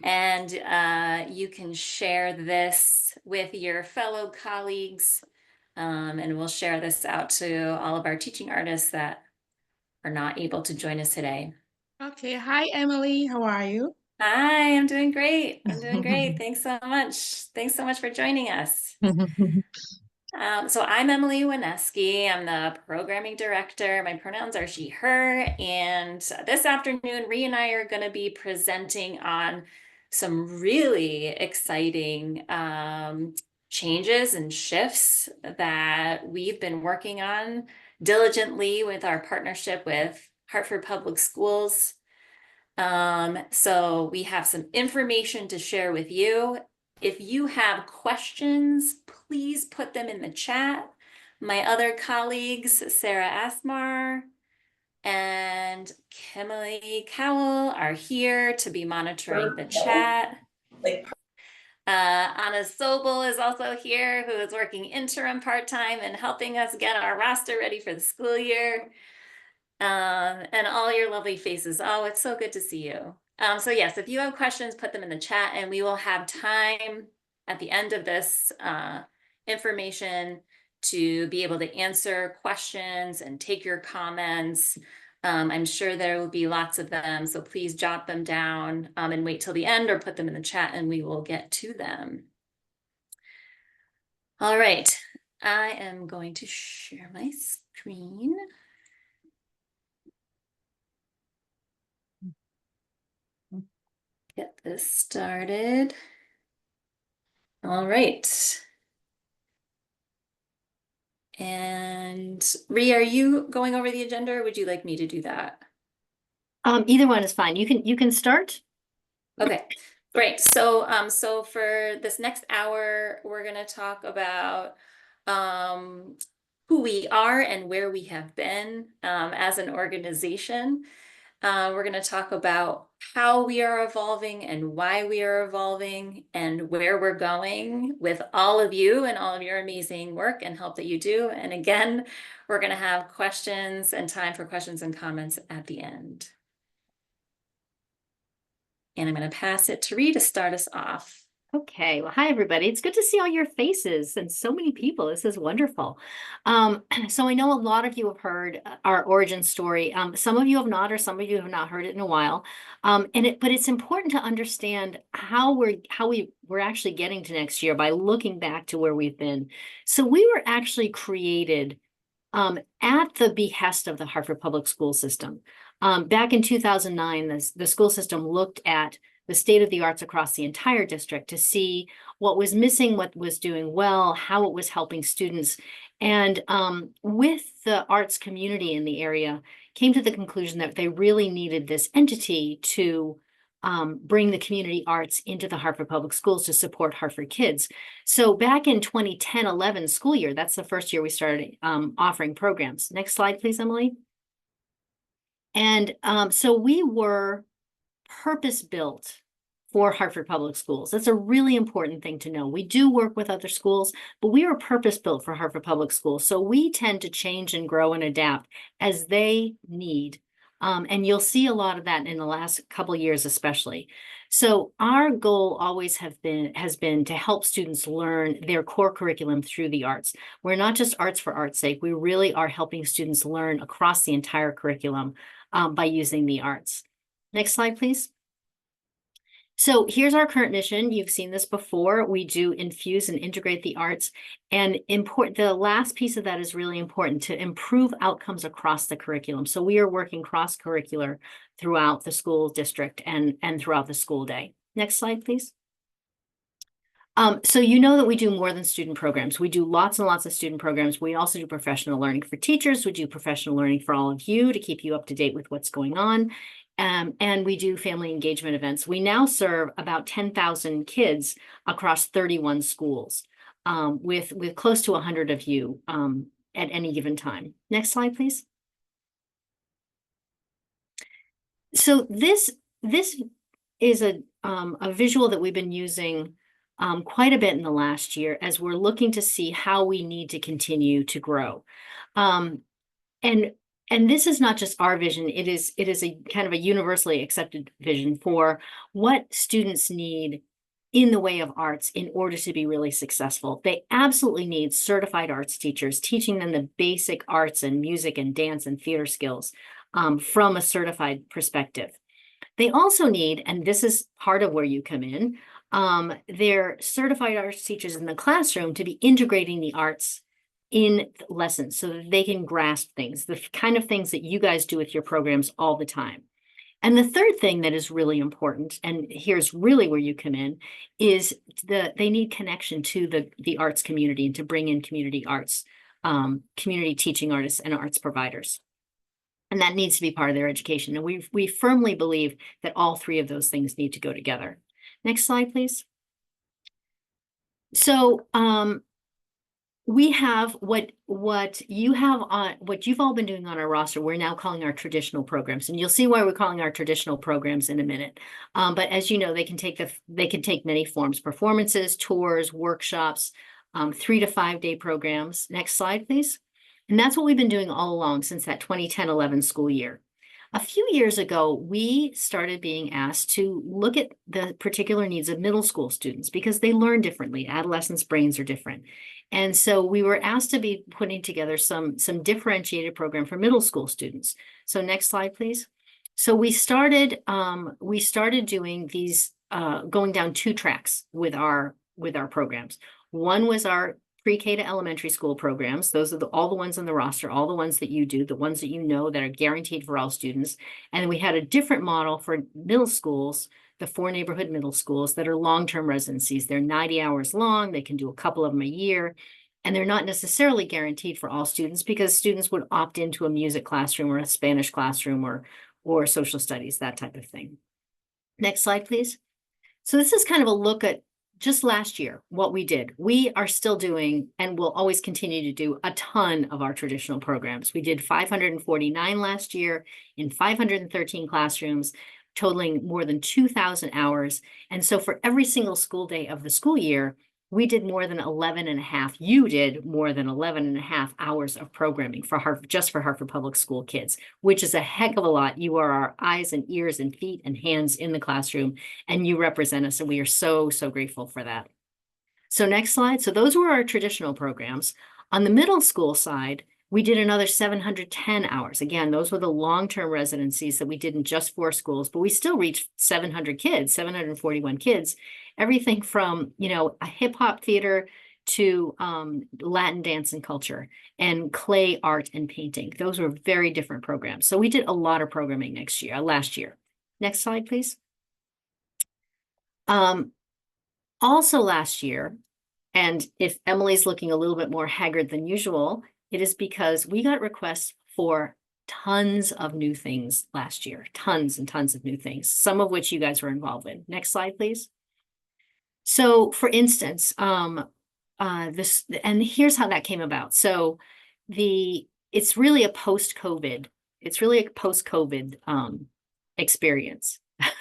And you can share this with your fellow colleagues, and we'll share this out to all of our teaching artists that are not able to join us today. Okay. Hi, Emily. How are you? Hi, I'm doing great. I'm doing great. Thanks so much. Thanks so much for joining us. So I'm Emily Wineski. I'm the programming director. My pronouns are she, her. And this afternoon, Ree and I are going to be presenting on some really exciting changes and shifts that we've been working on diligently with our partnership with Hartford Public Schools. So we have some information to share with you. If you have questions, please put them in the chat. My other colleagues, Sarah Asmar and Kimberly Cowell, are here to be monitoring the chat. Anna Sobel is also here, who is working interim part-time and helping us get our roster ready for the school year. And all your lovely faces. Oh, it's so good to see you. So yes, if you have questions, put them in the chat, and we will have time at the end of this information to be able to answer questions and take your comments. I'm sure there will be lots of them, so please jot them down and wait till the end or put them in the chat and we will get to them. All right, I am going to share my screen. Get this started. All right. And Rhea, are you going over the agenda or would you like me to do that? Either one is fine. You can start. Okay, great. So for this next hour, we're going to talk about who we are and where we have been as an organization. We're going to talk about how we are evolving and why we are evolving and where we're going with all of you and all of your amazing work and help that you do. And again, we're going to have questions and time for questions and comments at the end. And I'm going to pass it to Ree to start us off. Okay. Well, hi, everybody. It's good to see all your faces and so many people. This is wonderful. So I know a lot of you have heard our origin story. Some of you have not, or some of you have not heard it in a while. But it's important to understand how we're actually getting to next year by looking back to where we've been. So we were actually created at the behest of the Hartford Public School System. Back in 2009, the school system looked at the state of the arts across the entire district to see what was missing, what was doing well, how it was helping students. And with the arts community in the area, came to the conclusion that they really needed this entity to bring the community arts into the Hartford Public Schools to support Hartford kids. So back in 2010-11 school year, that's the first year we started offering programs. Next slide, please, Emily. And so we were purpose-built for Hartford Public Schools. That's a really important thing to know. We do work with other schools, but we are purpose-built for Hartford Public Schools. So we tend to change and grow and adapt as they need. And you'll see a lot of that in the last couple of years, especially. So our goal always has been to help students learn their core curriculum through the arts. We're not just arts for art's sake. We really are helping students learn across the entire curriculum by using the arts. Next slide, please. So here's our current mission. You've seen this before. We do infuse and integrate the arts. And the last piece of that is really important, to improve outcomes across the curriculum. So we are working cross-curricular throughout the school district and throughout the school day. Next slide, please. So you know that we do more than student programs. We do lots and lots of student programs. We also do professional learning for teachers. We do professional learning for all of you to keep you up to date with what's going on. And we do family engagement events. We now serve about 10,000 kids across 31 schools, with close to 100 of you at any given time. Next slide, please. So this is a visual that we've been using quite a bit in the last year as we're looking to see how we need to continue to grow. And and this is not just our vision, it is a kind of a universally accepted vision for what students need in the way of arts in order to be really successful. They absolutely need certified arts teachers teaching them the basic arts and music and dance and theater skills from a certified perspective. They also need, and this is part of where you come in, their certified arts teachers in the classroom to be integrating the arts in lessons so that they can grasp things, the kind of things that you guys do with your programs all the time. And the third thing that is really important, and here's really where you come in, is they need connection to the arts community and to bring in community arts, community teaching artists and arts providers. And that needs to be part of their education. And we firmly believe that all three of those things need to go together. Next slide, please. So we have what you've all been doing on our roster, we're now calling our traditional programs. And you'll see why we're calling our traditional programs in a minute. But as you know, they can take many forms: performances, tours, workshops, 3 to 5 day programs. Next slide, please. And that's what we've been doing all along since that 2010-11 school year. A few years ago, we started being asked to look at the particular needs of middle school students because they learn differently. Adolescents' brains are different. And so we were asked to be putting together some differentiated program for middle school students. So next slide, please. So we started doing these, going down 2 tracks with our programs. One was our pre-K to elementary school programs. Those are all the ones on the roster, all the ones that you do, the ones that you know that are guaranteed for all students. And we had a different model for middle schools, the 4 neighborhood middle schools that are long-term residencies. They're 90 hours long. They can do a couple of them a year. And they're not necessarily guaranteed for all students because students would opt into a music classroom or a Spanish classroom or social studies, that type of thing. Next slide, please. So this is kind of a look at just last year, what we did. We are still doing, and will always continue to do, a ton of our traditional programs. We did 549 last year in 513 classrooms, totaling more than 2,000 hours. And so for every single school day of the school year, we did more than 11 and a half. You did more than 11 and a half hours of programming for Hartford, just for Hartford Public School kids, which is a heck of a lot. You are our eyes and ears and feet and hands in the classroom, and you represent us. And we are so, so grateful for that. So next slide. So those were our traditional programs. On the middle school side, we did another 710 hours. Again, those were the long-term residencies that we did in just 4 schools, but we still reached 700 kids, 741 kids, everything from, a hip hop theater to Latin dance and culture and clay art and painting. Those were very different programs. So we did a lot of programming last year. Next slide, please. Also last year, and if Emily's looking a little bit more haggard than usual, it is because we got requests for tons of new things last year, tons and tons of new things, some of which you guys were involved in. Next slide, please. So for instance, and here's how that came about. So it's really a post-COVID experience.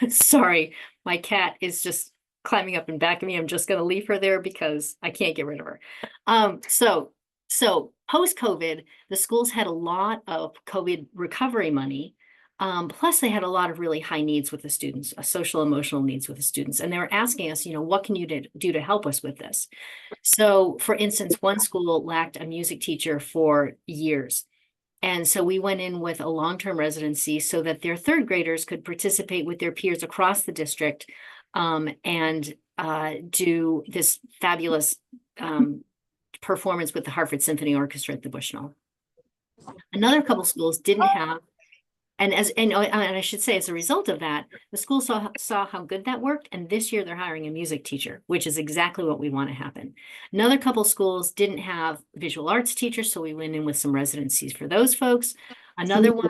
Sorry, my cat is just climbing up and back of me. I'm just going to leave her there because I can't get rid of her. So post-COVID, the schools had a lot of COVID recovery money. Plus they had a lot of really high needs with the students, social emotional needs with the students. And they were asking us, what can you do to help us with this? So for instance, one school lacked a music teacher for years. And so we went in with a long-term residency so that their 3rd graders could participate with their peers across the district and do this fabulous performance with the Hartford Symphony Orchestra at the Bushnell. Another couple schools didn't have, and I should say, as a result of that, the school saw how good that worked, and this year they're hiring a music teacher, which is exactly what we want to happen. Another couple schools didn't have visual arts teachers, so we went in with some residencies for those folks. Another one.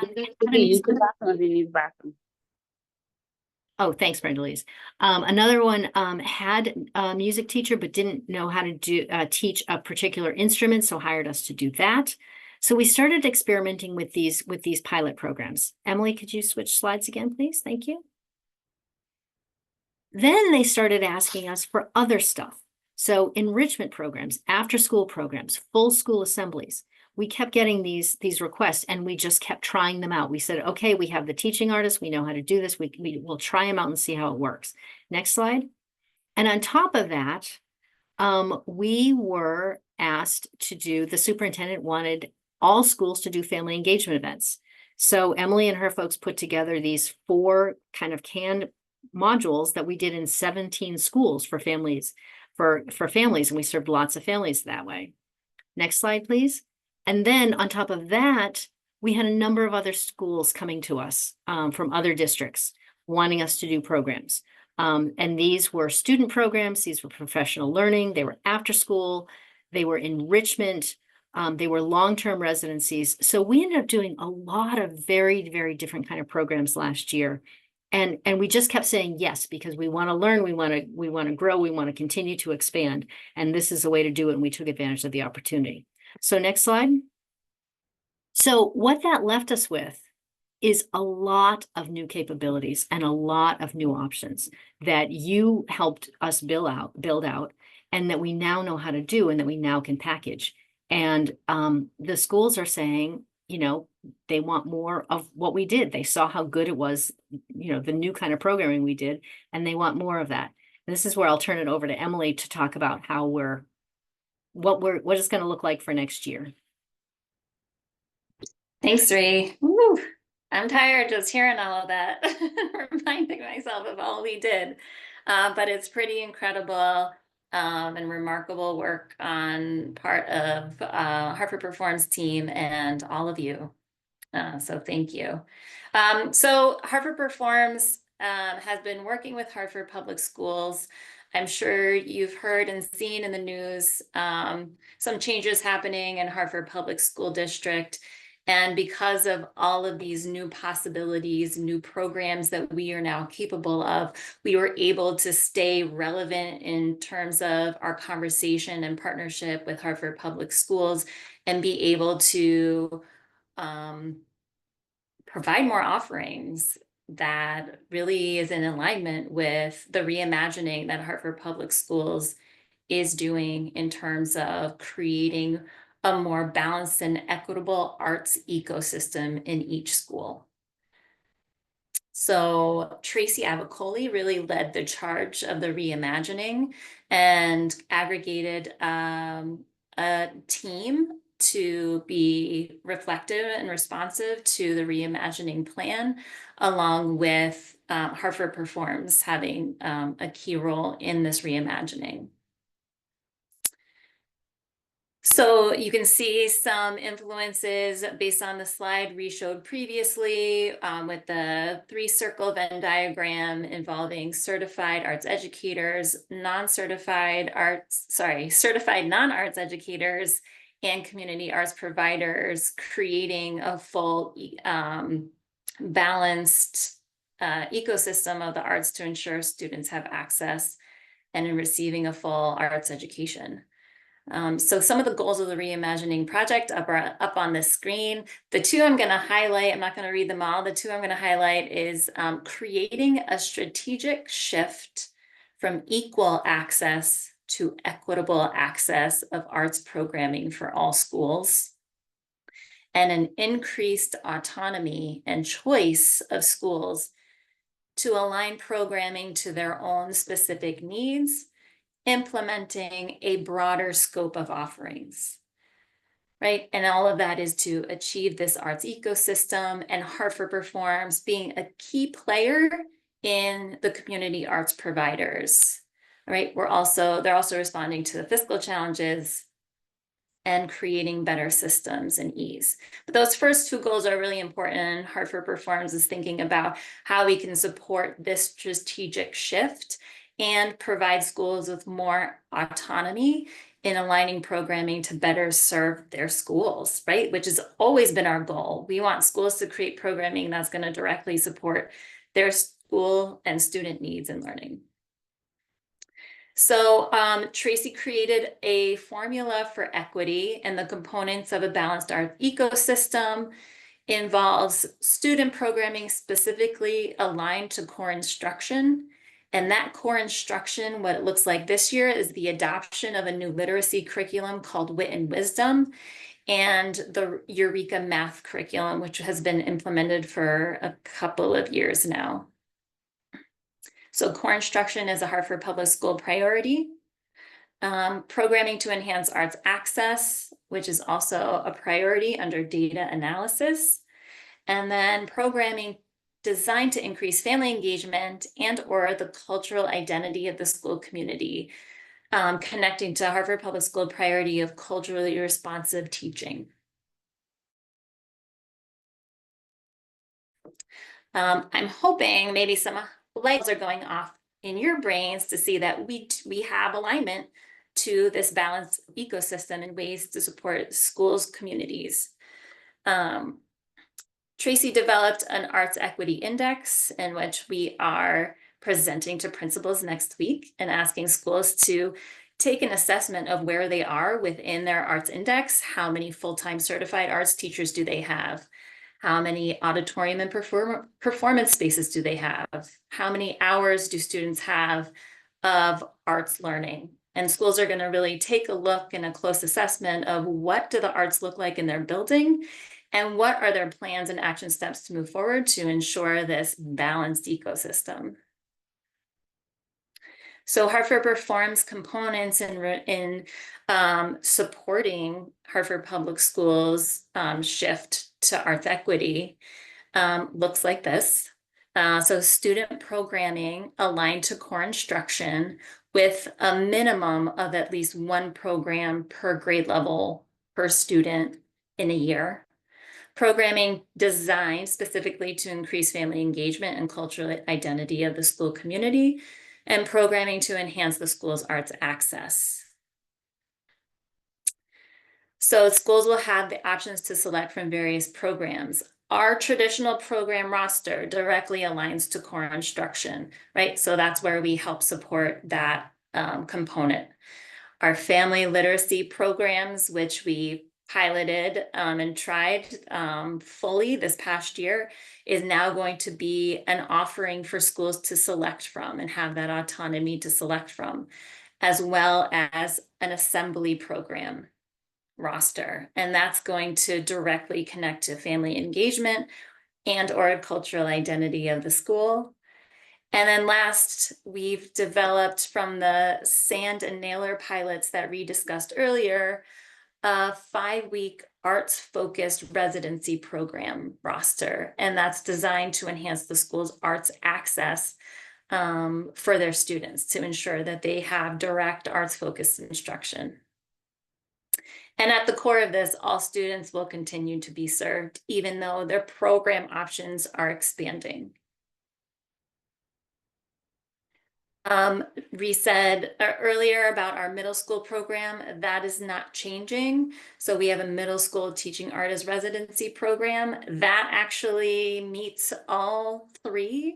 Oh, thanks, Brenda-Lise. Another one had a music teacher, but didn't know how to teach a particular instrument, so hired us to do that. So we started experimenting with these pilot programs. Emily, could you switch slides again, please? Thank you. Then they started asking us for other stuff. So enrichment programs, after school programs, full school assemblies. we kept getting these requests, and we just kept trying them out. We said, okay, we have the teaching artists, we know how to do this. We'll try them out and see how it works. Next slide. And on top of that, we were asked to do, the superintendent wanted all schools to do family engagement events. So Emily and her folks put together these 4 kind of canned modules that we did in 17 schools for families, for families, and we served lots of families that way. Next slide, please. And then on top of that, we had a number of other schools coming to us from other districts wanting us to do programs. And these were student programs, these were professional learning, they were after school, they were enrichment, they were long-term residencies. So we ended up doing a lot of very, very different kind of programs last year. And we just kept saying yes, because we want to learn, we want to grow, we want to continue to expand. And this is a way to do it. And we took advantage of the opportunity. So next slide. So what that left us with is a lot of new capabilities and a lot of new options that you helped us build out, and that we now know how to do, and that we now can package. And the schools are saying, you know, they want more of what we did. They saw how good it was, you know, the new kind of programming we did, and they want more of that. This is where I'll turn it over to Emily to talk about how what it's going to look like for next year. Thanks, Ree. Woo. I'm tired just hearing all of that, reminding myself of all we did. But it's pretty incredible and remarkable work on part of Hartford Performs team and all of you. So thank you. So Hartford Performs has been working with Hartford Public Schools. I'm sure you've heard and seen in the news some changes happening in Hartford Public School District. And because of all of these new possibilities, new programs that we are now capable of, we were able to stay relevant in terms of our conversation and partnership with Hartford Public Schools, and be able to provide more offerings that really is in alignment with the reimagining that Hartford Public Schools is doing in terms of creating a more balanced and equitable arts ecosystem in each school. So Tracy Avicoli really led the charge of the reimagining and aggregated a team to be reflective and responsive to the reimagining plan, along with Hartford Performs having a key role in this reimagining. So you can see some influences based on the slide we showed previously with the 3-circle Venn diagram involving certified arts educators, certified non-arts educators, and community arts providers, creating a full balanced ecosystem of the arts to ensure students have access and in receiving a full arts education. So some of the goals of the Reimagining project up on the screen. The 2 I'm going to highlight, I'm not going to read them all. The 2 I'm going to highlight is creating a strategic shift from equal access to equitable access of arts programming for all schools, and an increased autonomy and choice of schools to align programming to their own specific needs, implementing a broader scope of offerings, right? And all of that is to achieve this arts ecosystem, and Hartford Performs being a key player in the community arts providers, right? They're also responding to the fiscal challenges and creating better systems and ease. But those first 2 goals are really important. Hartford Performs is thinking about how we can support this strategic shift and provide schools with more autonomy in aligning programming to better serve their schools, right? Which has always been our goal. We want schools to create programming that's going to directly support their school and student needs and learning. So Tracy created a formula for equity, and the components of a balanced art ecosystem involves student programming specifically aligned to core instruction. And that core instruction, what it looks like this year, is the adoption of a new literacy curriculum called Wit and Wisdom. and the Eureka math curriculum, which has been implemented for a couple of years now. So core instruction is a Hartford Public School priority. Programming to enhance arts access, which is also a priority under data analysis. And then programming designed to increase family engagement and or the cultural identity of the school community, connecting to Hartford Public School priority of culturally responsive teaching. I'm hoping maybe some lights are going off in your brains to see that we have alignment to this balanced ecosystem in ways to support schools, communities. Tracy developed an arts equity index in which we are presenting to principals next week and asking schools to take an assessment of where they are within their arts index. How many full-time certified arts teachers do they have? How many auditorium and performance spaces do they have? How many hours do students have of arts learning? And schools are going to really take a look and a close assessment of what do the arts look like in their building and what are their plans and action steps to move forward to ensure this balanced ecosystem. So Hartford performs components in supporting Hartford Public Schools shift to arts equity. Looks like this. So student programming aligned to core instruction with a minimum of at least one program per grade level per student in a year. Programming designed specifically to increase family engagement and cultural identity of the school community, and programming to enhance the school's arts access. So schools will have the options to select from various programs. Our traditional program roster directly aligns to core instruction, right? So that's where we help support that component. Our family literacy programs, which we piloted and tried fully this past year, is now going to be an offering for schools to select from and have that autonomy to select from, as well as an assembly program roster. And that's going to directly connect to family engagement and or cultural identity of the school. And then last, we've developed from the sand and nailer pilots that we discussed earlier, a 5-week arts-focused residency program roster. And that's designed to enhance the school's arts access for their students to ensure that they have direct arts-focused instruction. And at the core of this, all students will continue to be served, even though their program options are expanding. We said earlier about our middle school program, that is not changing. So we have a middle school teaching art as residency program that actually meets all 3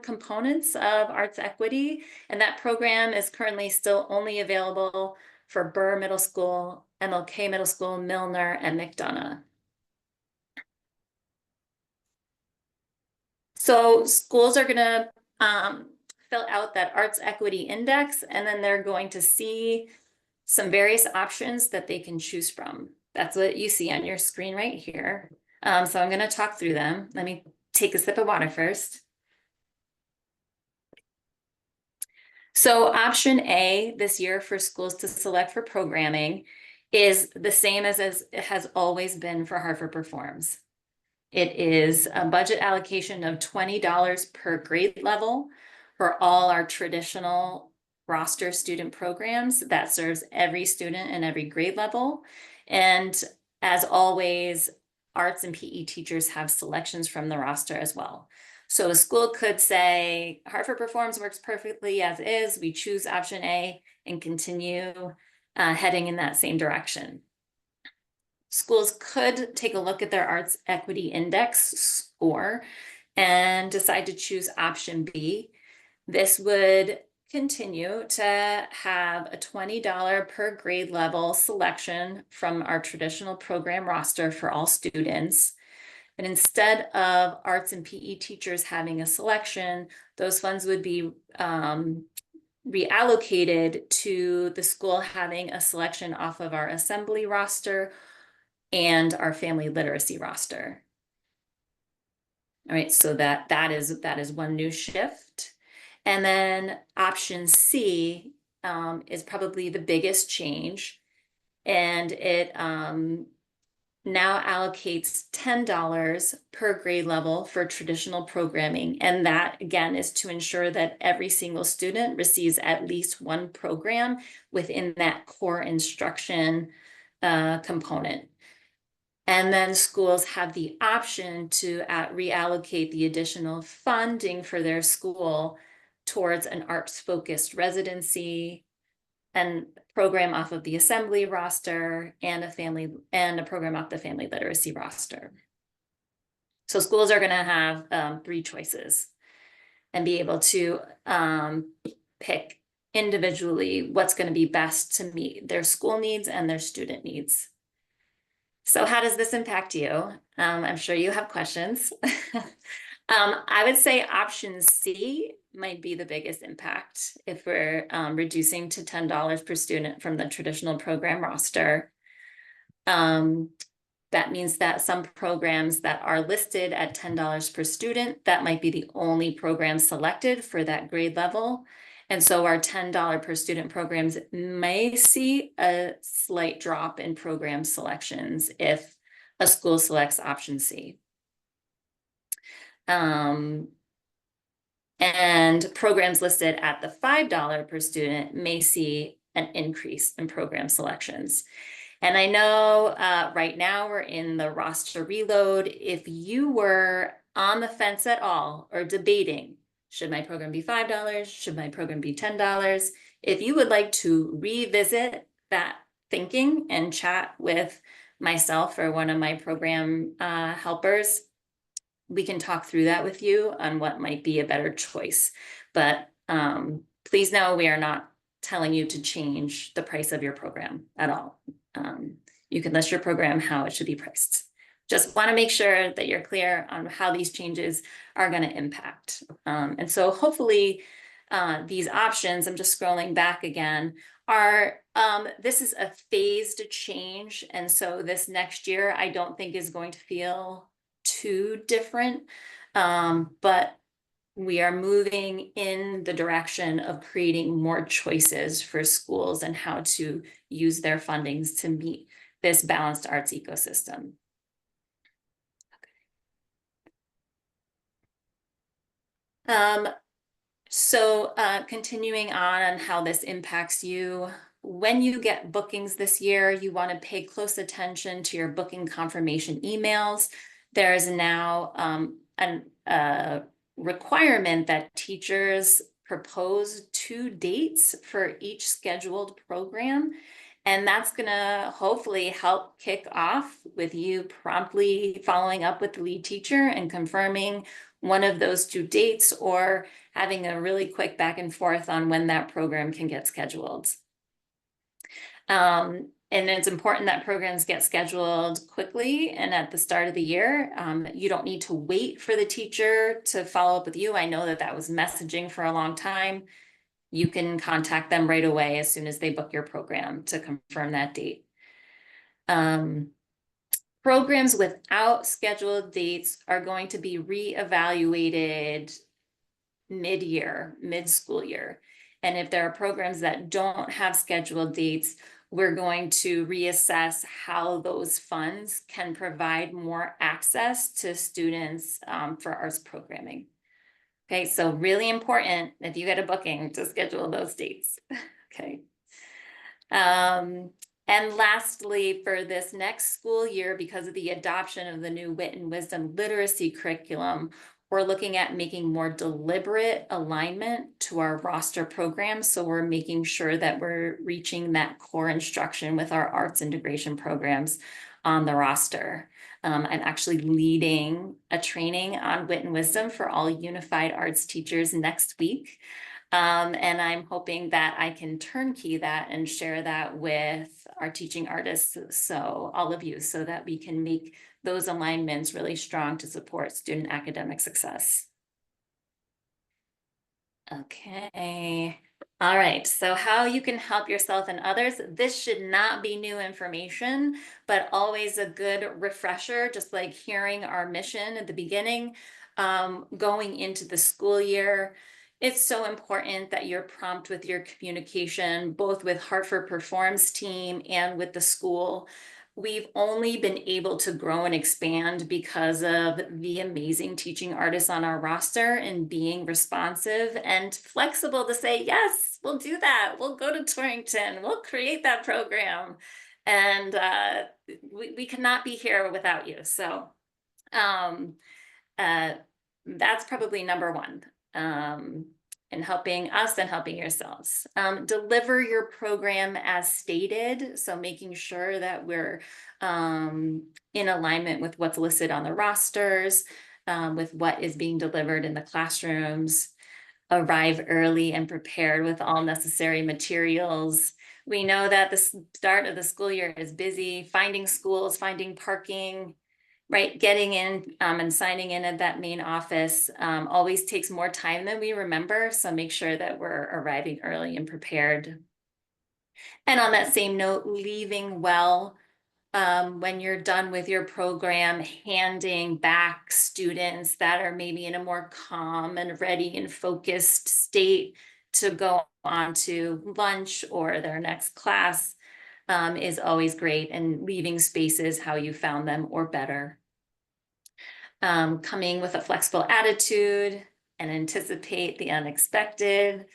components of arts equity. And that program is currently still only available for Burr Middle School, MLK Middle School, Milner, and McDonough. So schools are gonna fill out that arts equity index, and then they're going to see some various options that they can choose from. That's what you see on your screen right here. So I'm gonna talk through them. Let me take a sip of water first. So option A this year for schools to select for programming is the same as it has always been for Hartford Performs. It is a budget allocation of $20 per grade level for all our traditional roster student programs that serves every student and every grade level. And as always, arts and PE teachers have selections from the roster as well. So a school could say, Hartford Performs works perfectly as is. We choose option A and continue heading in that same direction. Schools could take a look at their arts equity index score and decide to choose option B. This would continue to have a $20 per grade level selection from our traditional program roster for all students. But instead of arts and PE teachers having a selection, those funds would be reallocated to the school having a selection off of our assembly roster and our family literacy roster. All right, so that is one new shift. And then option C is probably the biggest change. And it now allocates $10 per grade level for traditional programming. And that, again, is to ensure that every single student receives at least one program within that core instruction component. And then schools have the option to reallocate the additional funding for their school towards an arts-focused residency and program off of the assembly roster and a program off the family literacy roster. So schools are going to have 3 choices and be able to pick individually what's going to be best to meet their school needs and their student needs. So how does this impact you? I'm sure you have questions. I would say option C might be the biggest impact if we're reducing to $10 per student from the traditional program roster. That means that some programs that are listed at $10 per student, that might be the only program selected for that grade level. And so our $10 per student programs may see a slight drop in program selections if a school selects option C. And programs listed at the $5 per student may see an increase in program selections. And I know right now we're in the roster reload. If you were on the fence at all or debating, should my program be $5? Should my program be $10? If you would like to revisit that thinking and chat with myself or one of my program helpers, we can talk through that with you on what might be a better choice. But please know we are not telling you to change the price of your program at all. You can list your program how it should be priced. Just want to make sure that you're clear on how these changes are going to impact. And so hopefully these options, I'm just scrolling back again, are, this is a phased change. And so this next year, I don't think is going to feel too different, but we are moving in the direction of creating more choices for schools and how to use their fundings to meet this balanced arts ecosystem. So continuing on how this impacts you, when you get bookings this year, you want to pay close attention to your booking confirmation emails. There is now a requirement that teachers propose 2 dates for each scheduled program. And that's going to hopefully help kick off with you promptly following up with the lead teacher and confirming one of those 2 dates, or having a really quick back and forth on when that program can get scheduled. And it's important that programs get scheduled quickly and at the start of the year. You don't need to wait for the teacher to follow up with you. I know that was messaging for a long time. You can contact them right away as soon as they book your program to confirm that date. Programs without scheduled dates are going to be reevaluated mid-year, mid-school year. And if there are programs that don't have scheduled dates, we're going to reassess how those funds can provide more access to students for arts programming. Okay, so really important if you get a booking to schedule those dates. Okay. And lastly, for this next school year, because of the adoption of the new Wit and Wisdom literacy curriculum, we're looking at making more deliberate alignment to our roster programs. So we're making sure that we're reaching that core instruction with our arts integration programs on the roster. I'm actually leading a training on Wit and Wisdom for all unified arts teachers next week. And I'm hoping that I can turnkey that and share that with our teaching artists, so all of you, so that we can make those alignments really strong to support student academic success. Okay, All right, so how you can help yourself and others. This should not be new information, but always a good refresher, just like hearing our mission at the beginning, going into the school year. It's so important that you're prompt with your communication, both with Hartford Performs team and with the school. We've only been able to grow and expand because of the amazing teaching artists on our roster and being responsive and flexible to say, yes, we'll do that. We'll go to Torrington. We'll create that program. And we cannot be here without you. So um, uh, that's probably number one. In helping us and helping yourselves. Deliver your program as stated. So making sure that we're in alignment with what's listed on the rosters, with what is being delivered in the classrooms. Arrive early and prepared with all necessary materials. We know that the start of the school year is busy, finding schools, finding parking, right? Getting in and signing in at that main office always takes more time than we remember. So make sure that we're arriving early and prepared. And on that same note, leaving well. When you're done with your program, handing back students that are maybe in a more calm and ready and focused state to go on to lunch or their next class is always great, and leaving spaces how you found them or better. Coming with a flexible attitude and anticipate the unexpected.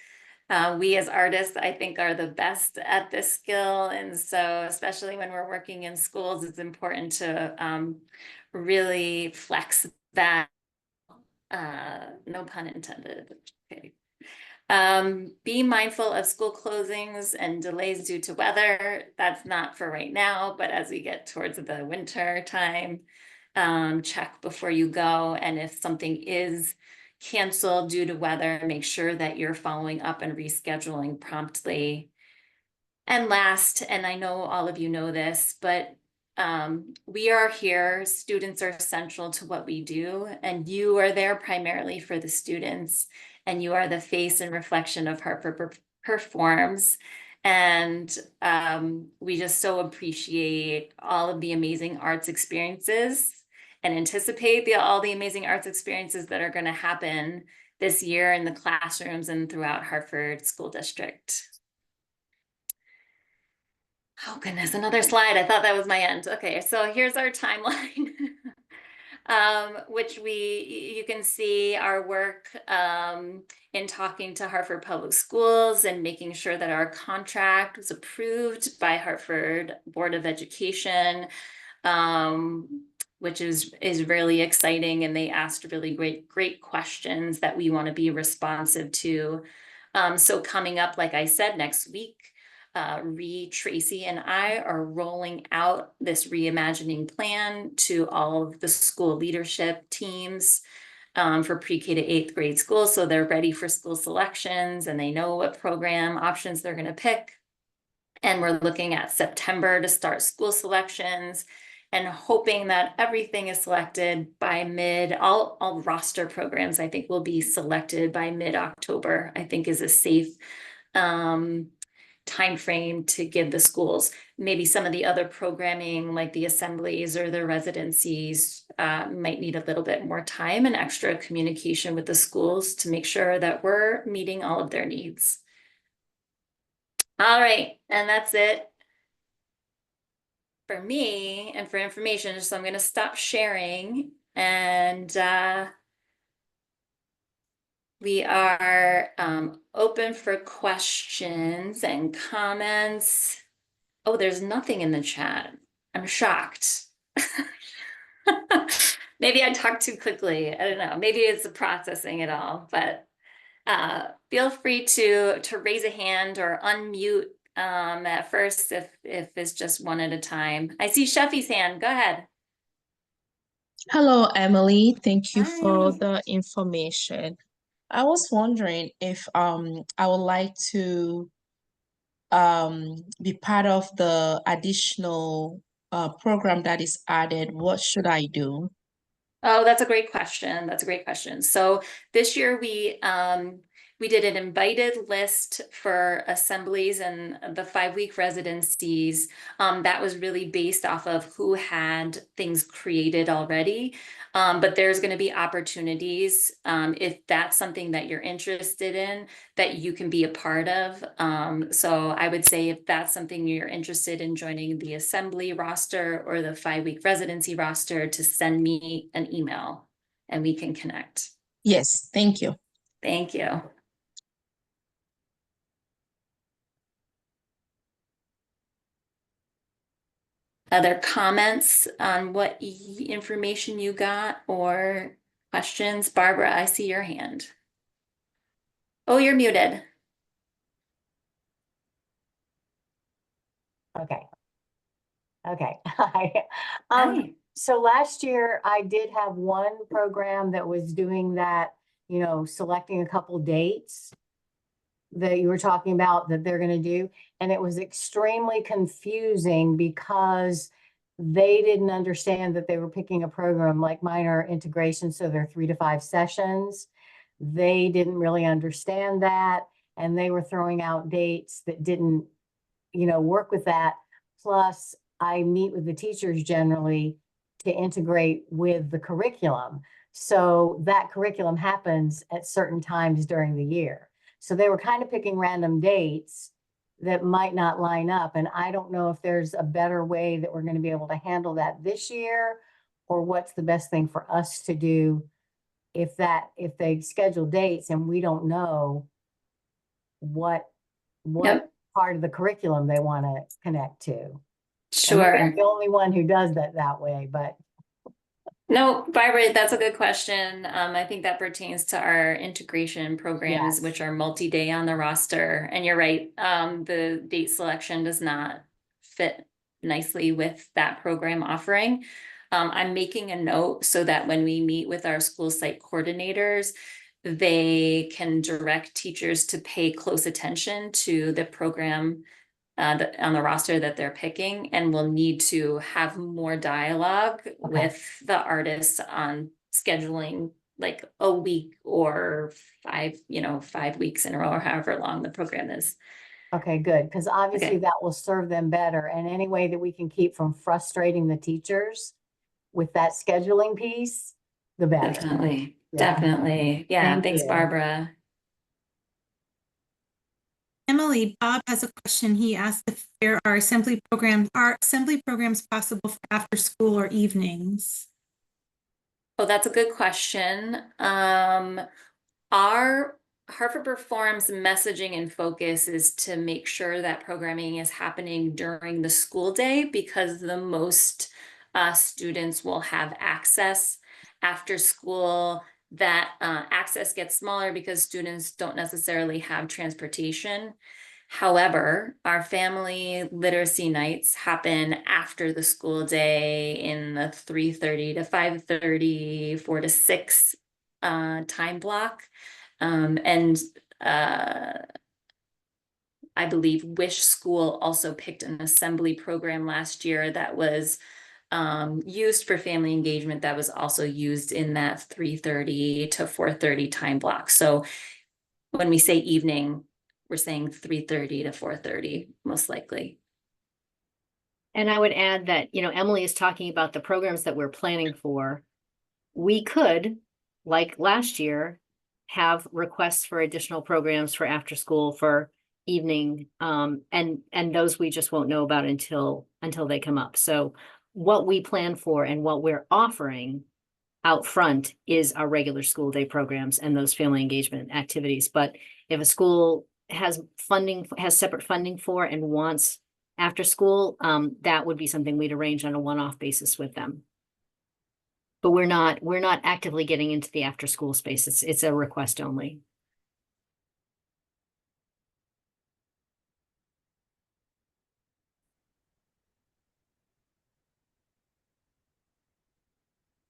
We as artists, I think, are the best at this skill. And so, especially when we're working in schools, it's important to really flex that. No pun intended. Okay. Be mindful of school closings and delays due to weather. That's not for right now, but as we get towards the winter time, check before you go. And if something is canceled due to weather, make sure that you're following up and rescheduling promptly. And last, and I know all of you know this, but we are here. Students are central to what we do, and you are there primarily for the students, and you are the face and reflection of Hartford Performs. And we just so appreciate all of the amazing arts experiences and anticipate all the amazing arts experiences that are going to happen this year in the classrooms and throughout Hartford School District. Oh goodness, another slide. I thought that was my end. Okay, so here's our timeline, which you can see our work in talking to Hartford Public Schools and making sure that our contract was approved by Hartford Board of Education, which is really exciting. And they asked really great questions that we want to be responsive to. So coming up, like I said, next week, Tracy and I are rolling out this reimagining plan to all of the school leadership teams for pre-K to 8th grade schools. So they're ready for school selections and they know what program options they're going to pick. And we're looking at September to start school selections and hoping that everything is selected by all roster programs, I think, will be selected by mid-October, I think is a safe time frame to give the schools. Maybe some of the other programming like the assemblies or the residencies might need a little bit more time and extra communication with the schools to make sure that we're meeting all of their needs. All right, and that's it for me and for information. So I'm going to stop sharing, and we are open for questions and comments. Oh, there's nothing in the chat. I'm shocked. Maybe I talked too quickly. I don't know. Maybe it's processing it all, but feel free to raise a hand or unmute at first if it's just one at a time. I see Sheffy's hand. Go ahead. Hello, Emily. Thank you for Hi. the information. I was wondering if I would like to be part of the additional program that is added. What should I do? Oh, that's a great question. That's a great question. So this year We did an invited list for assemblies and the 5-week residencies. That was really based off of who had things created already. But there's going to be opportunities, if that's something that you're interested in, that you can be a part of. So I would say if that's something you're interested in joining the assembly roster or the 5-week residency roster, to send me an email and we can connect. Yes, thank you. Thank you. Other comments on what information you got or questions? Barbara, I see your hand. Oh, you're muted. Okay. Okay. Hi. Hi. So last year I did have one program that was doing that, selecting a couple dates that you were talking about that they're going to do. And it was extremely confusing because they didn't understand that they were picking a program like minor integration. So they're 3 to 5 sessions. They didn't really understand that. And they were throwing out dates that didn't, work with that. Plus, I meet with the teachers generally to integrate with the curriculum. So that curriculum happens at certain times during the year. So they were kind of picking random dates that might not line up. And I don't know if there's a better way that we're going to be able to handle that this year, or what's the best thing for us to do if they schedule dates and we don't know what Yep. part of the curriculum they want to connect to. And Sure. I'm the only one who does that way, but No, Barbara, that's a good question. I think that pertains to our integration programs, Yes. which are multi-day on the roster. And you're right, the date selection does not fit nicely with that program offering. I'm making a note so that when we meet with our school site coordinators, they can direct teachers to pay close attention to the program on the roster that they're picking, and we'll need to have more dialogue with the artists on scheduling like a week or 5 weeks in a row, or however long the program is. Okay, good. Because obviously Okay. that will serve them better. And any way that we can keep from frustrating the teachers with that scheduling piece, the better. Definitely. Yeah. Definitely. Yeah. Thank Thanks, you. Barbara. Emily, Bob has a question. He asked if there are assembly programs possible for after school or evenings? Oh, that's a good question. Our Hartford Performs messaging and focus is to make sure that programming is happening during the school day, because the most students will have access after school. That access gets smaller because students don't necessarily have transportation. However, our family literacy nights happen after the school day in the 3:30 to 5:30, 4 to 6 time block. And I believe Wish School also picked an assembly program last year that was used for family engagement, that was also used in that 3:30 to 4:30 time block. So when we say evening, we're saying 3:30 to 4:30, most likely. And I would add that, Emily is talking about the programs that we're planning for. We could, like last year, have requests for additional programs for after school, for evening, and those we just won't know about until they come up. So what we plan for and what we're offering out front is our regular school day programs and those family engagement activities. But if a school has separate funding for and wants after school, that would be something we'd arrange on a one-off basis with them. But we're not actively getting into the after school space. It's a request only.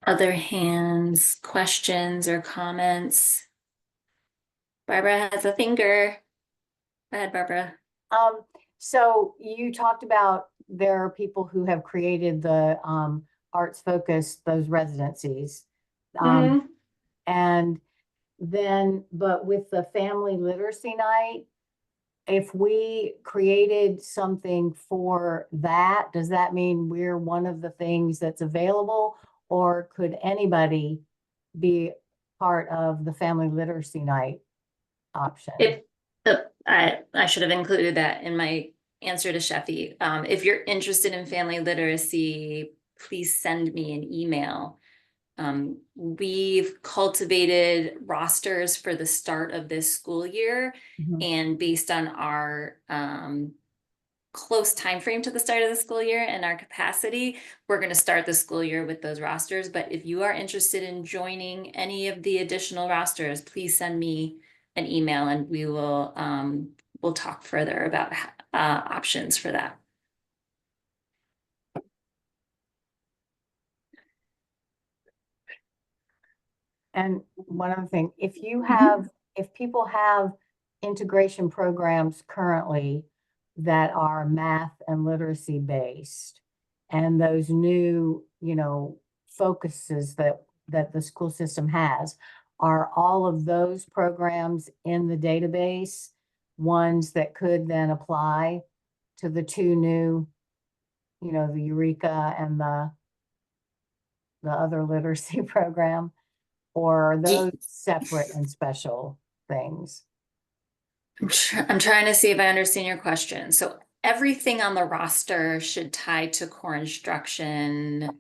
Other hands, questions, or comments? Barbara has a finger. Go ahead, Barbara. So you talked about there are people who have created the arts focus, those residencies. And then, but with the family literacy night, if we created something for that, does that mean we're one of the things that's available? Or could anybody be part of the family literacy night option? If, I should have included that in my answer to Sheffy. If you're interested in family literacy, please send me an email. We've cultivated rosters for the start of this school year, Mhm. and based on our close time frame to the start of the school year and our capacity, we're going to start the school year with those rosters. But if you are interested in joining any of the additional rosters, please send me an email and we will we'll talk further about options for that. And one other thing, if you have, if people have integration programs currently that are math and literacy based, and those new, you know, focuses that the school system has, are all of those programs in the database ones that could then apply to the two new, you know, the Eureka and the other literacy program? Or are those separate and special things? I'm trying to see if I understand your question. So everything on the roster should tie to core instruction.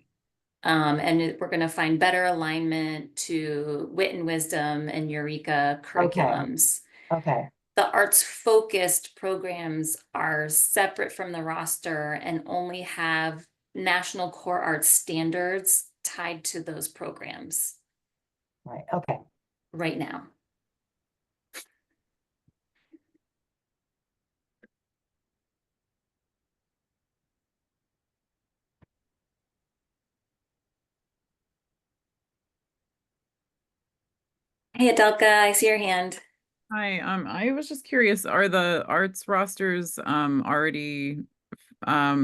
We're going to find better alignment to Wit and Wisdom and Eureka curriculums. Okay, The arts focused programs are separate from the roster and only have national core arts standards tied to those programs right, okay. right now. Hey, Adelka, I see your hand. Hi, I was just curious, are the arts rosters already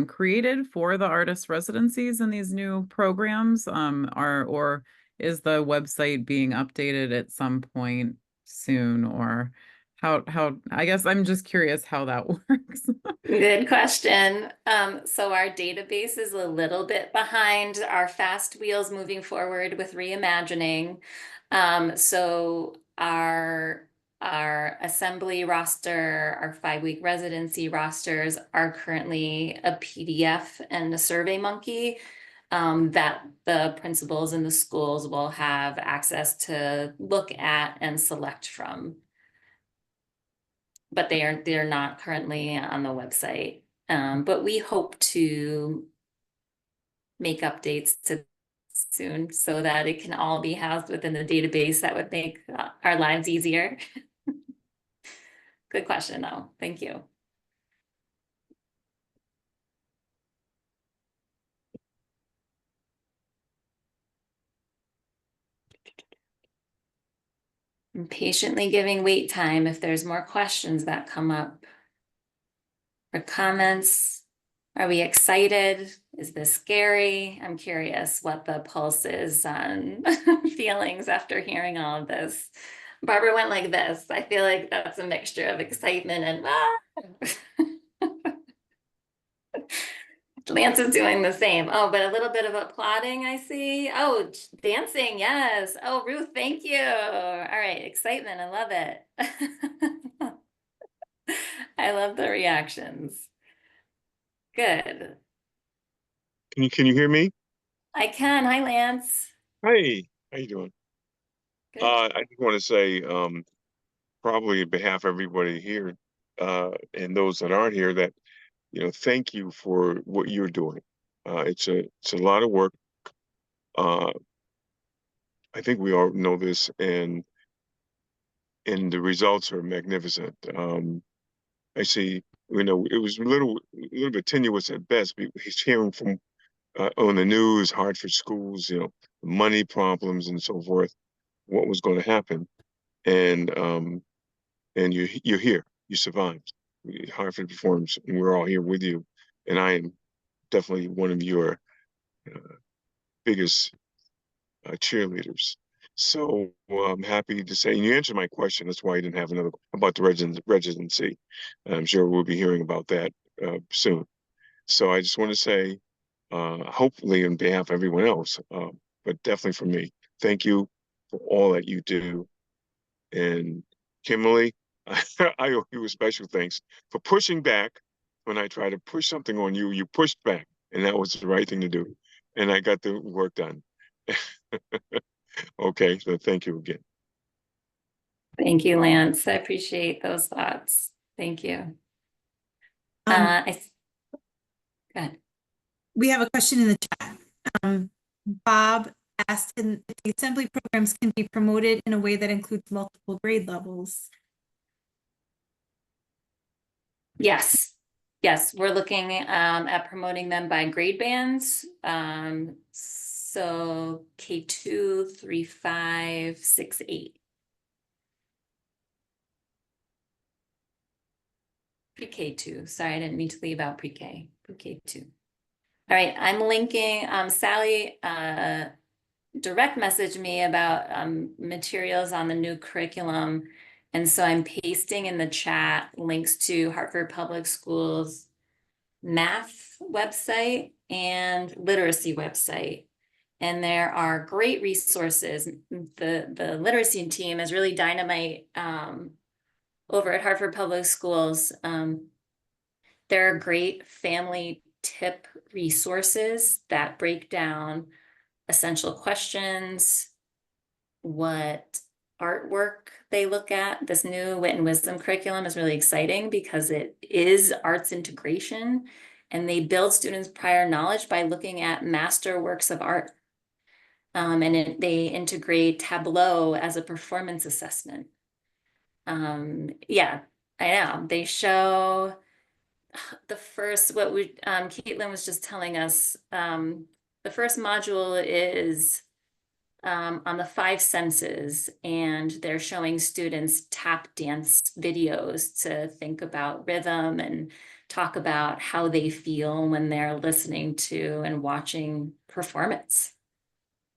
created for the artist residencies in these new programs? Or is the website being updated at some point soon? Or how I guess I'm just curious how that works. Good question. So our database is a little bit behind our fast wheels moving forward with reimagining. So our assembly roster, our 5-week residency rosters are currently a PDF and a Survey Monkey that the principals in the schools will have access to look at and select from. But they're not currently on the website. But we hope to make updates to soon so that it can all be housed within the database. That would make our lives easier. Good question, though. Thank you. I'm patiently giving wait time if there's more questions that come up or comments. Are we excited? Is this scary? I'm curious what the pulse is on feelings after hearing all of this. Barbara went like this. I feel like that's a mixture of excitement and Lance is doing the same. Oh, but a little bit of applauding, I see. Oh, dancing, yes. Oh, Ruth, thank you. All right, excitement, I love it. I love the reactions. Good. Can you hear me? I can. Hi, Lance. Hey, how you doing? Good. I just want to say, probably on behalf of everybody here, and those that aren't here, that thank you for what you're doing. It's a lot of work. Uh, I think we all know this, and the results are magnificent. I see. It was a little bit tenuous at best. He's hearing from on the news, Hartford schools, money problems and so forth, what was going to happen. And you're here. You survived. Hartford performs, and we're all here with you. And I am definitely one of your biggest cheerleaders. So I'm happy to say, and you answered my question. That's why I didn't have another about the residency. I'm sure we'll be hearing about that soon. So I just want to say, hopefully on behalf of everyone else, but definitely for me, thank you for all that you do. And Kimberly, I owe you a special thanks for pushing back when I tried to push something on you. You pushed back, and that was the right thing to do. And I got the work done. Okay, so thank you again. Thank you, Lance. I appreciate those thoughts. Thank you. Go ahead. We have a question in the chat. Bob asked if the assembly programs can be promoted in a way that includes multiple grade levels. Yes. Yes, we're looking at promoting them by grade bands. So K2, 3, 5, 6, 8. Pre-K 2. Sorry, I didn't mean to leave out pre-K. Pre-K 2. All right, I'm linking Sally direct messaged me about materials on the new curriculum. And so I'm pasting in the chat links to Hartford Public Schools math website and literacy website. And there are great resources. The literacy team is really dynamite over at Hartford Public Schools. There are great family tip resources that break down essential questions, what artwork they look at. This new Wit and Wisdom curriculum is really exciting because it is arts integration, and they build students' prior knowledge by looking at master works of art. They integrate Tableau as a performance assessment. Yeah, I know. They show the first, Caitlin was just telling us, the first module is on the 5 senses, and they're showing students tap dance videos to think about rhythm and talk about how they feel when they're listening to and watching performance.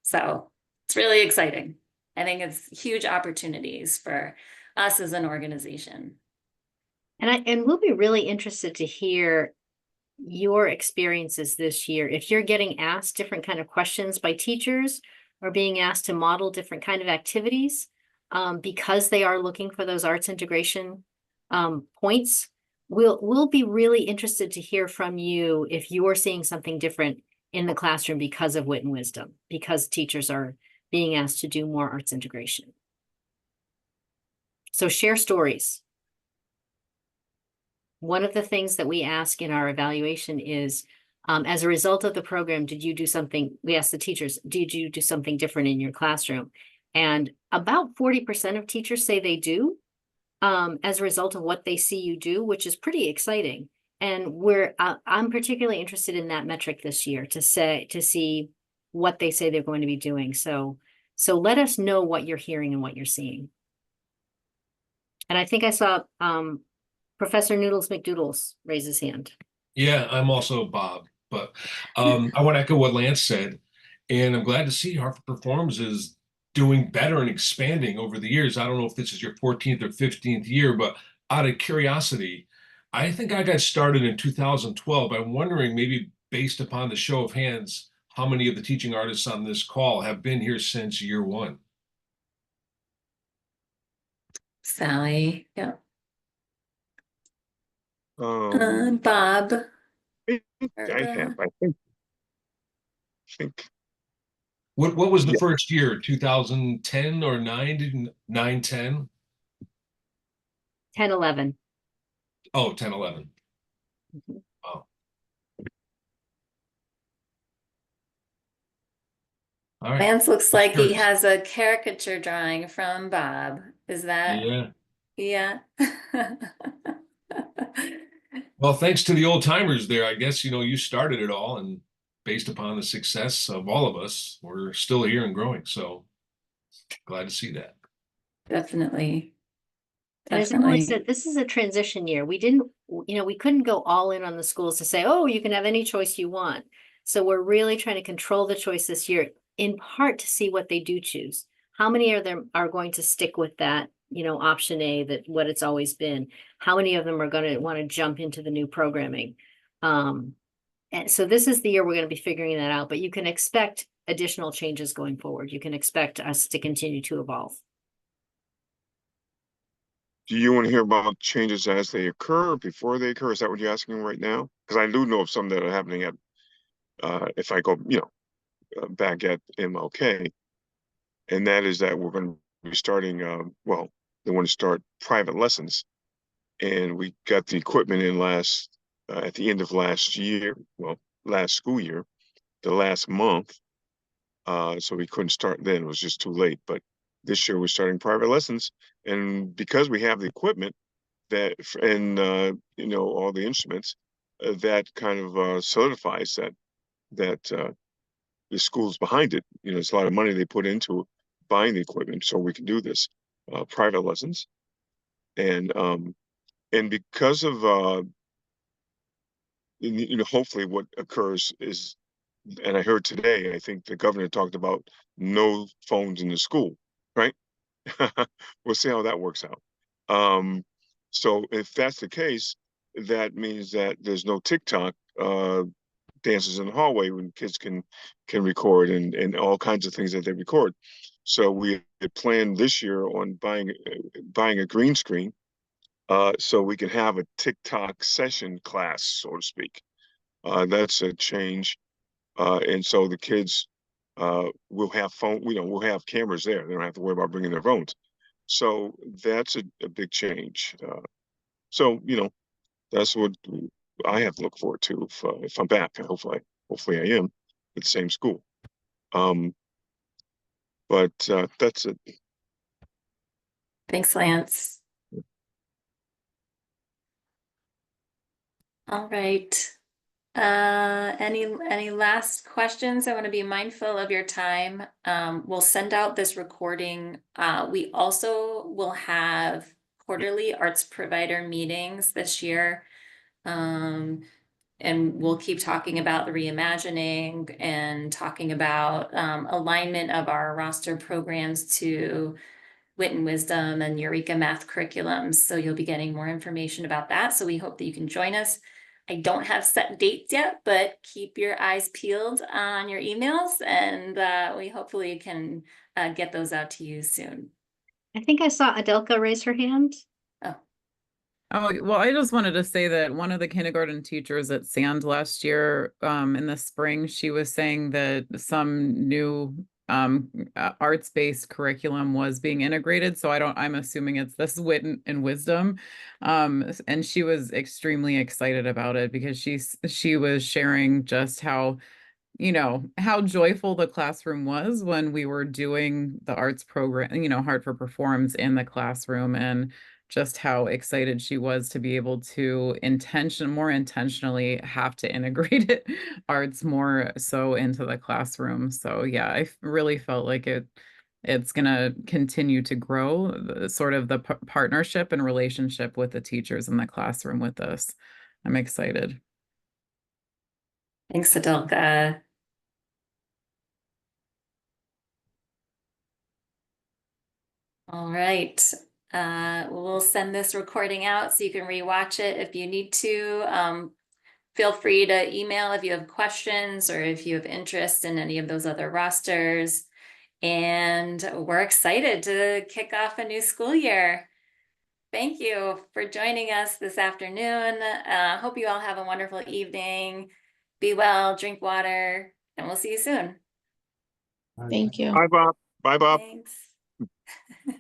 So it's really exciting. I think it's huge opportunities for us as an organization. And we'll be really interested to hear your experiences this year. If you're getting asked different kind of questions by teachers or being asked to model different kind of activities, because they are looking for those arts integration points, we'll be really interested to hear from you if you're seeing something different in the classroom because of Wit and Wisdom, because teachers are being asked to do more arts integration. So share stories. One of the things that we ask in our evaluation is, as a result of the program, did you do something? We ask the teachers, did you do something different in your classroom? And about 40% of teachers say they do, as a result of what they see you do, which is pretty exciting. And I'm particularly interested in that metric this year to see what they say they're going to be doing. So let us know what you're hearing and what you're seeing. And I think I saw Professor Noodles McDoodles raise his hand. Yeah, I'm also Bob, but I want to echo what Lance said, and I'm glad to see Hartford Performs is doing better and expanding over the years. I don't know if this is your 14th or 15th year, but out of curiosity, I think I got started in 2012. I'm wondering, maybe based upon the show of hands, how many of the teaching artists on this call have been here since year 1? Sally, yeah. Bob. I have. I think. What was the first year? 2010 or 9, 10? 10, 11. Oh, 10, 11. Mm-hmm. Wow. All right. Lance looks like he has a caricature drawing from Bob. Is that? Yeah. Yeah. Well, thanks to the old timers there, I guess, you started it all, and based upon the success of all of us, we're still here and growing. So glad to see that. Definitely. And as Emily said, this is a transition year. We couldn't go all in on the schools to say, oh, you can have any choice you want. So we're really trying to control the choice this year, in part to see what they do choose. How many of them are going to stick with that, option A, that what it's always been? How many of them are going to want to jump into the new programming? And so this is the year we're going to be figuring that out, but you can expect additional changes going forward. You can expect us to continue to evolve. Do you want to hear about changes as they occur or before they occur? Is that what you're asking right now? Because I do know of some that are happening at, if I go, back at MLK, and that is that we're going to be starting, well, they want to start private lessons. And we got the equipment in at the end of last year, well, last school year, the last month. So we couldn't start then, it was just too late. But this year we're starting private lessons. And because we have the equipment and all the instruments, that kind of solidifies that the school's behind it. It's a lot of money they put into buying the equipment so we can do this private lessons. And because of hopefully what occurs is, and I heard today, I think the governor talked about no phones in the school, right? We'll see how that works out. So if that's the case, that means that there's no TikTok dances in the hallway when kids can record and all kinds of things that they record. So we had planned this year on buying a green screen so we can have a TikTok session class, so to speak. That's a change. And so the kids will have we'll have cameras there. They don't have to worry about bringing their phones. So that's a big change. So that's what I have to look forward to if I'm back. Hopefully I am at the same school. But that's it. Thanks, Lance. All right. Any last questions? I want to be mindful of your time. We'll send out this recording. We also will have quarterly arts provider meetings this year. And we'll keep talking about the reimagining and talking about alignment of our roster programs to Wit and Wisdom and Eureka Math curriculums. So you'll be getting more information about that. So we hope that you can join us. I don't have set dates yet, but keep your eyes peeled on your emails, and we hopefully can get those out to you soon. I think I saw Adelka raise her hand. Oh, well, I just wanted to say that one of the kindergarten teachers at Sand last year, in the spring, she was saying that some new arts-based curriculum was being integrated. So I'm assuming it's this Wit and Wisdom. And she was extremely excited about it because she was sharing just how joyful the classroom was when we were doing the arts program, Hartford Performs in the classroom, and just how excited she was to be able to more intentionally have to integrate arts more so into the classroom. So yeah, I really felt like it's going to continue to grow the partnership and relationship with the teachers in the classroom with this. I'm excited. Thanks, Adelka. All right. We'll send this recording out so you can rewatch it if you need to. Feel free to email if you have questions or if you have interest in any of those other rosters. And we're excited to kick off a new school year. Thank you for joining us this afternoon. Hope you all have a wonderful evening. Be well, drink water, and we'll see you soon. Thank you. Bye, Bob. Bye, Bob. Thanks.